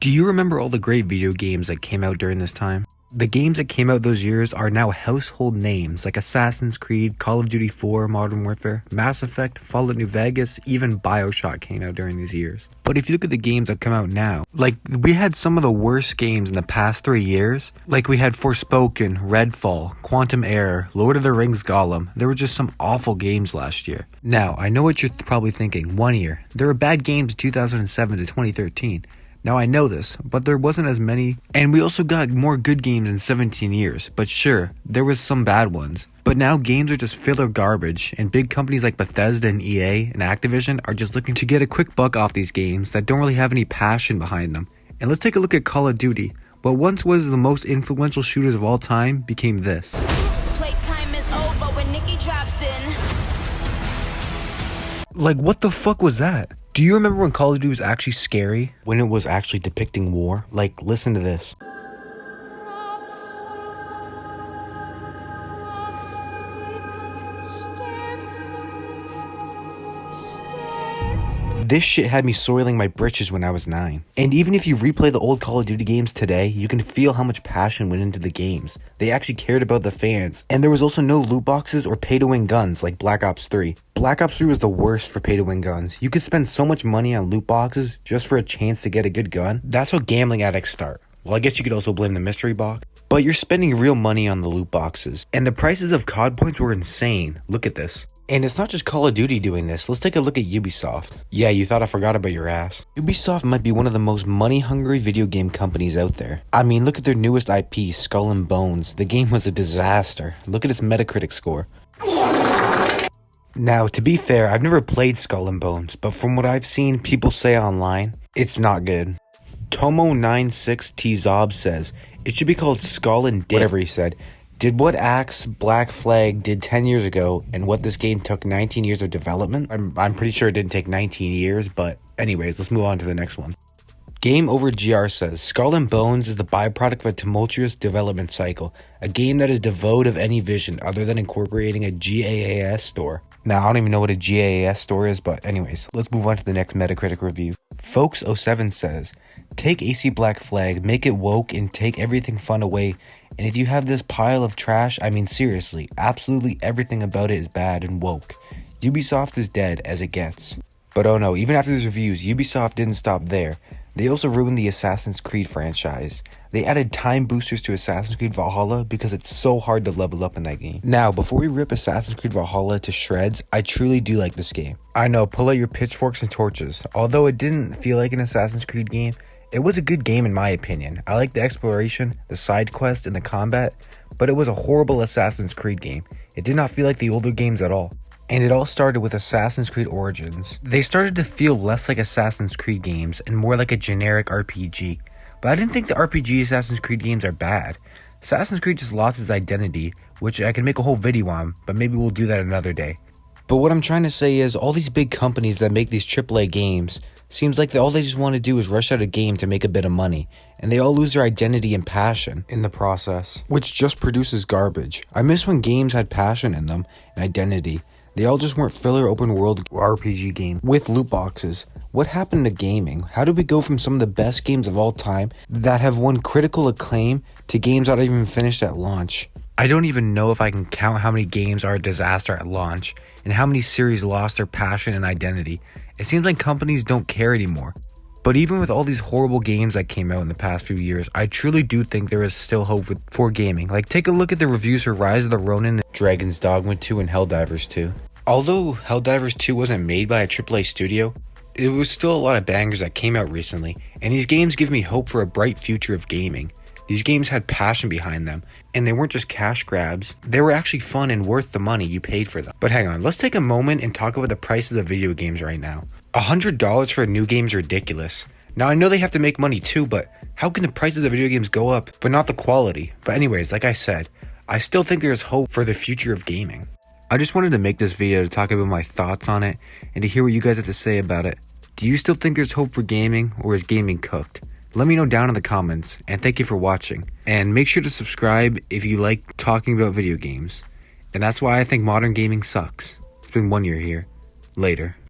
Do you remember all the great video games that came out during this time? The games that came out those years are now household names like Assassin's Creed, Call of Duty 4, Modern Warfare, Mass Effect, Fallout New Vegas, even BioShock came out during these years. But if you look at the games that come out now, like we had some of the worst games in the past 3 years. Like we had Forspoken, Redfall, Quantum Error, Lord of the Rings Gollum. There were just some awful games last year. Now, I know what you're probably thinking, 1 year. There were bad games 2007 to 2013. Now I know this, but there wasn't as many, and we also got more good games in 17 years, but sure, there was some bad ones. But now games are just filler garbage, and big companies like Bethesda and EA and Activision are just looking to get a quick buck off these games that don't really have any passion behind them. And let's take a look at Call of Duty. What once was the most influential shooters of all time became this. Playtime is over when Nikki drops in. Like, what the fuck was that? Do you remember when Call of Duty was actually scary? When it was actually depicting war? Like, listen to this. This shit had me soiling my britches when I was 9. And even if you replay the old Call of Duty games today, you can feel how much passion went into the games. They actually cared about the fans. And there was also no loot boxes or pay-to-win guns like Black Ops 3. Black Ops 3 was the worst for pay-to-win guns. You could spend so much money on loot boxes just for a chance to get a good gun. That's how gambling addicts start. Well, I guess you could also blame the mystery box. But you're spending real money on the loot boxes. And the prices of COD points were insane. Look at this. And it's not just Call of Duty doing this. Let's take a look at Ubisoft. Yeah, you thought I forgot about your ass. Ubisoft might be one of the most money-hungry video game companies out there. I mean, look at their newest IP, Skull and Bones. The game was a disaster. Look at its Metacritic score. Now, to be fair, I've never played Skull and Bones, but from what I've seen people say online, it's not good. Tomo96Tzob says, it should be called Skull and Dick. Whatever he said. Did what Axe Black Flag did 10 years ago and what this game took 19 years of development? I'm pretty sure it didn't take 19 years, but anyways, let's move on to the next one. Game Over GR says, Skull and Bones is the byproduct of a tumultuous development cycle, a game that is devoid of any vision other than incorporating a GAAS store. Now, I don't even know what a GAAS store is, but anyways, let's move on to the next Metacritic review. Folks07 says, take AC Black Flag, make it woke, and take everything fun away. And if you have this pile of trash, I mean seriously, absolutely everything about it is bad and woke. Ubisoft is dead as it gets. But oh no, even after these reviews, Ubisoft didn't stop there. They also ruined the Assassin's Creed franchise. They added time boosters to Assassin's Creed Valhalla because it's so hard to level up in that game. Now, before we rip Assassin's Creed Valhalla to shreds, I truly do like this game. I know, pull out your pitchforks and torches. Although it didn't feel like an Assassin's Creed game, it was a good game in my opinion. I liked the exploration, the side quest, and the combat, but it was a horrible Assassin's Creed game. It did not feel like the older games at all. And it all started with Assassin's Creed Origins. They started to feel less like Assassin's Creed games and more like a generic RPG. But I didn't think the RPG Assassin's Creed games are bad. Assassin's Creed just lost its identity, which I can make a whole video on, but maybe we'll do that another day. But what I'm trying to say is, all these big companies that make these AAA games, seems like all they just want to do is rush out a game to make a bit of money, and they all lose their identity and passion in the process, which just produces garbage. I miss when games had passion in them and identity. They all just weren't filler open world RPG games with loot boxes. What happened to gaming? How did we go from some of the best games of all time that have won critical acclaim to games that are even finished at launch? I don't even know if I can count how many games are a disaster at launch and how many series lost their passion and identity. It seems like companies don't care anymore. But even with all these horrible games that came out in the past few years, I truly do think there is still hope for gaming. Like, take a look at the reviews for Rise of the Ronin, Dragon's Dogma 2, and Helldivers 2. Although Helldivers 2 wasn't made by a AAA studio, it was still a lot of bangers that came out recently, and these games give me hope for a bright future of gaming. These games had passion behind them, and they weren't just cash grabs. They were actually fun and worth the money you paid for them. But hang on, let's take a moment and talk about the prices of video games right now. $100 for a new game is ridiculous. Now I know they have to make money too, but how can the prices of video games go up, but not the quality? But anyways, like I said, I still think there's hope for the future of gaming. I just wanted to make this video to talk about my thoughts on it, and to hear what you guys have to say about it. Do you still think there's hope for gaming, or is gaming cooked? Let me know down in the comments, and thank you for watching. And make sure to subscribe if you like talking about video games. And that's why I think modern gaming sucks. It's been 1 year here. Later.